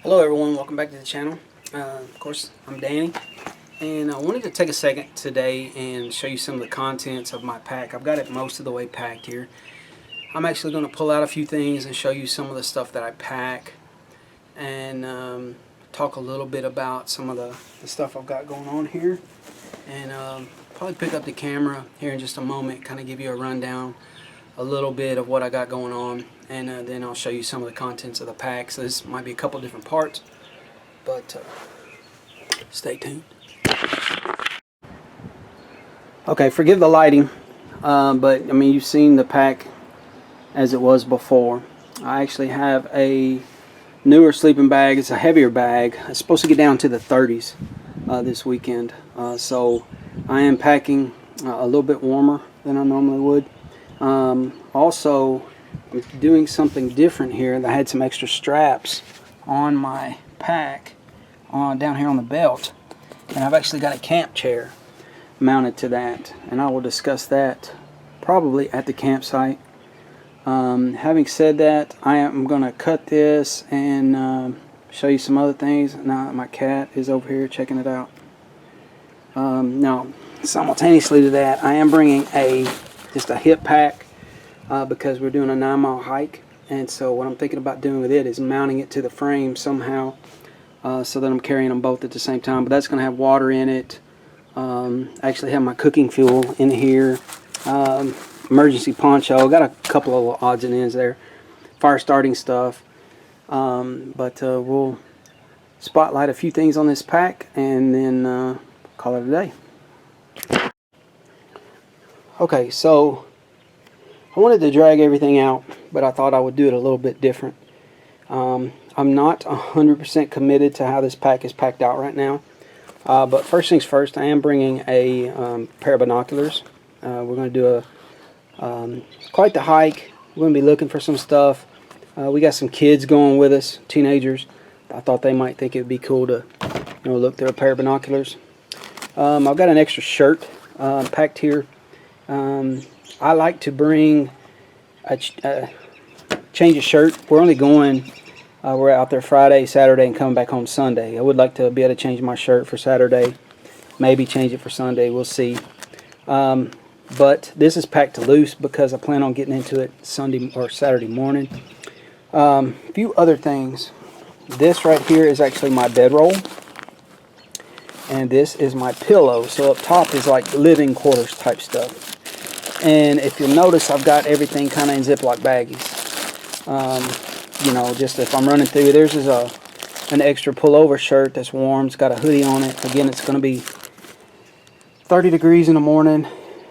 Hello everyone, welcome back to the channel. Of course, I'm Danny, and I wanted to take a second today and show you some of the contents of my pack. I've got it most of the way packed here. I'm actually going to pull out a few things and show you some of the stuff that I pack, and talk a little bit about some of the stuff I've got going on here, and probably pick up the camera here in just a moment, kind of give you a rundown a little bit of what I got going on, and then I'll show you some of the contents of the pack. So this might be a couple different parts, but stay tuned. Okay, forgive the lighting, but I mean, you've seen the pack as it was before. I actually have a newer sleeping bag. It's a heavier bag. It's supposed to get down to the 30s this weekend, so I am packing a little bit warmer than I normally would. Also, I'm doing something different here. I had some extra straps on my pack down here on the belt, and I've actually got a camp chair mounted to that, and I will discuss that probably at the campsite. Having said that, I am going to cut this and show you some other things. Now my cat is over here checking it out. Now, simultaneously to that, I am bringing just a hip pack because we're doing a 9-mile hike, and so what I'm thinking about doing with it is mounting it to the frame somehow, so that I'm carrying them both at the same time. But that's going to have water in it. I actually have my cooking fuel in here, emergency poncho, got a couple of little odds and ends there, fire starting stuff, but we'll spotlight a few things on this pack and then call it a day. Okay, so I wanted to drag everything out, but I thought I would do it a little bit different. I'm not 100% committed to how this pack is packed out right now, but first things first, I am bringing a pair of binoculars. We're going to do quite the hike. We're going to be looking for some stuff. We got some kids going with us, teenagers. I thought they might think it would be cool to look through a pair of binoculars. I've got an extra shirt packed here. I like to bring a change of shirt. We're only going, we're out there Friday, Saturday, and coming back home Sunday. I would like to be able to change my shirt for Saturday, maybe change it for Sunday, we'll see. But this is packed loose because I plan on getting into it Sunday or Saturday morning. A few other things. This right here is actually my bedroll, and this is my pillow. So up top is like living quarters type stuff. And if you'll notice, I've got everything kind of in Ziploc baggies. Just if I'm running through, there's an extra pullover shirt that's warm. It's got a hoodie on it. Again, it's going to be 30 degrees in the morning,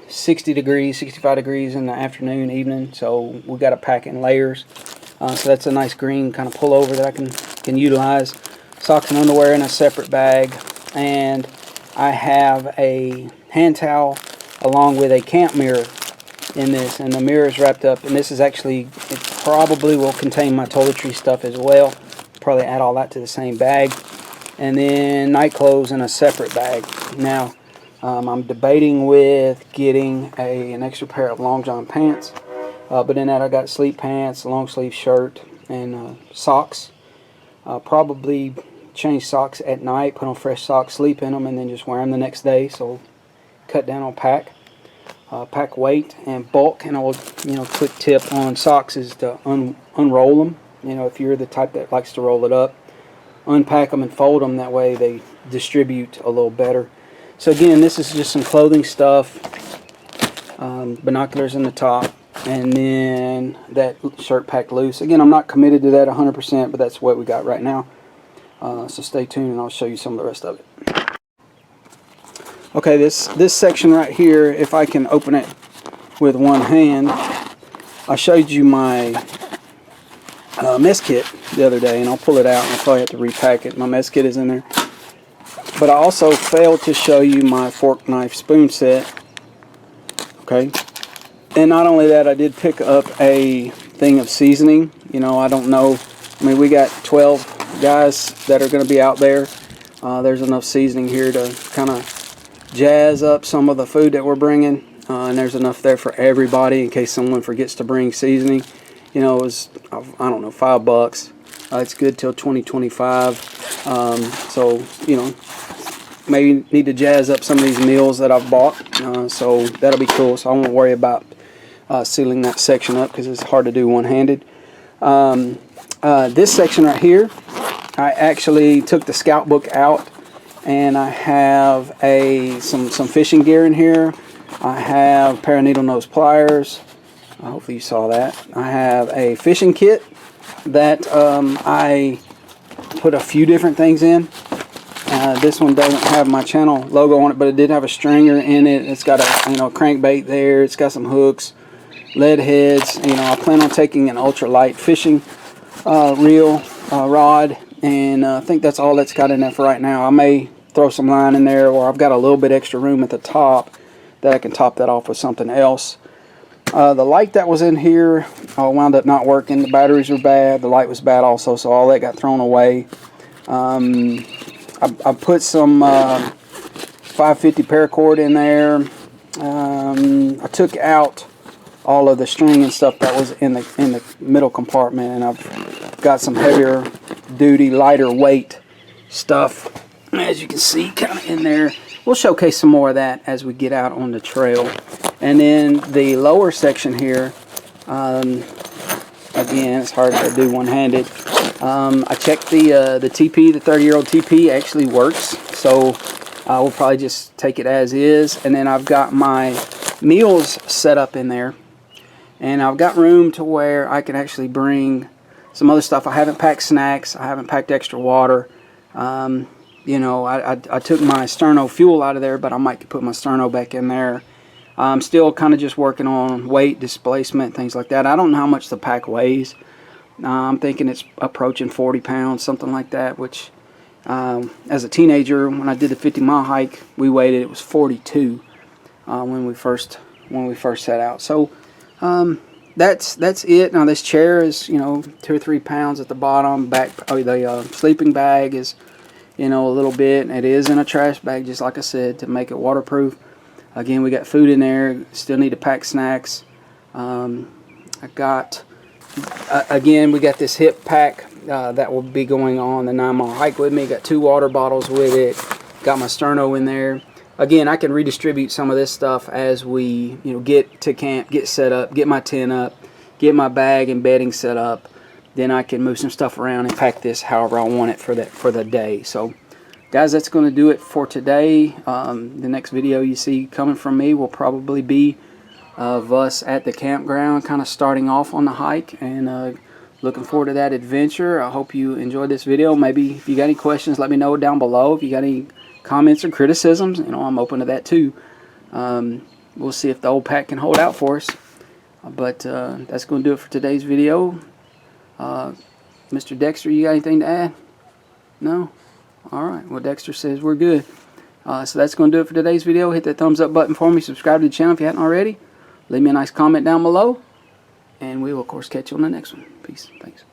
60 degrees, 65 degrees in the afternoon, evening. So we got to pack in layers. So that's a nice green kind of pullover that I can utilize. Socks and underwear in a separate bag. And I have a hand towel along with a camp mirror in this, and the mirror is wrapped up, and this is actually, it probably will contain my toiletry stuff as well. Probably add all that to the same bag. And then night clothes in a separate bag. Now I'm debating with getting an extra pair of long john pants, but in that I got sleep pants, a long sleeve shirt, and socks. Probably change socks at night, put on fresh socks, sleep in them, and then just wear them the next day. So cut down on pack weight and bulk. And I will, quick tip on socks is to unroll them. If you're the type that likes to roll it up, unpack them and fold them. That way they distribute a little better. So again, this is just some clothing stuff, binoculars in the top, and then that shirt packed loose. Again, I'm not committed to that 100%, but that's what we got right now. So stay tuned and I'll show you some of the rest of it. Okay, this section right here, if I can open it with one hand, I showed you my mess kit the other day, and I'll pull it out and I'll probably have to repack it. My mess kit is in there. But I also failed to show you my fork, knife, spoon set. Okay, and not only that, I did pick up a thing of seasoning. I don't know, we got 12 guys that are going to be out there. There's enough seasoning here to kind of jazz up some of the food that we're bringing, and there's enough there for everybody in case someone forgets to bring seasoning. It was, I don't know, $5. It's good till 2025. So, you know, maybe need to jazz up some of these meals that I've bought. So that'll be cool. So I won't worry about sealing that section up because it's hard to do one-handed. This section right here, I actually took the scout book out, and I have some fishing gear in here. I have a pair of needle nose pliers. Hopefully you saw that. I have a fishing kit that I put a few different things in. This one doesn't have my channel logo on it, but it did have a stringer in it. It's got a crankbait there. It's got some hooks, lead heads. I plan on taking an ultralight fishing reel rod, and I think that's all that's got in there for right now. I may throw some line in there, or I've got a little bit extra room at the top that I can top that off with something else. The light that was in here wound up not working. The batteries were bad. The light was bad also, so all that got thrown away. I put some 550 paracord in there. I took out all of the string and stuff that was in the middle compartment, and I've got some heavier duty, lighter weight stuff, as you can see, kind of in there. We'll showcase some more of that as we get out on the trail. And then the lower section here, again, it's hard to do one-handed. I checked the TP, the 30-year-old TP actually works, so we'll probably just take it as is. And then I've got my meals set up in there, and I've got room to where I can actually bring some other stuff. I haven't packed snacks. I haven't packed extra water. I took my sterno fuel out of there, but I might put my sterno back in there. I'm still kind of just working on weight, displacement, things like that. I don't know how much the pack weighs. I'm thinking it's approaching 40 pounds, something like that, which as a teenager, when I did the 50-mile hike, we weighed it was 42 when we first set out. So that's it. Now this chair is 2 or 3 pounds at the bottom. The sleeping bag is a little bit. It is in a trash bag, just like I said, to make it waterproof. Again, we got food in there. Still need to pack snacks. Again, we got this hip pack that will be going on the 9-mile hike with me. Got 2 water bottles with it. Got my sterno in there. Again, I can redistribute some of this stuff as we get to camp, get set up, get my tent up, get my bag and bedding set up. Then I can move some stuff around and pack this however I want it for the day. So, guys, that's going to do it for today. The next video you see coming from me will probably be of us at the campground, kind of starting off on the hike, and looking forward to that adventure. I hope you enjoyed this video. Maybe if you got any questions, let me know down below. If you got any comments or criticisms, I'm open to that too. We'll see if the old pack can hold out for us. But that's going to do it for today's video. Mr. Dexter, you got anything to add? No? Alright, well, Dexter says we're good. So that's going to do it for today's video. Hit that thumbs up button for me. Subscribe to the channel if you hadn't already. Leave me a nice comment down below. And we will, of course, catch you on the next one. Peace. Thanks.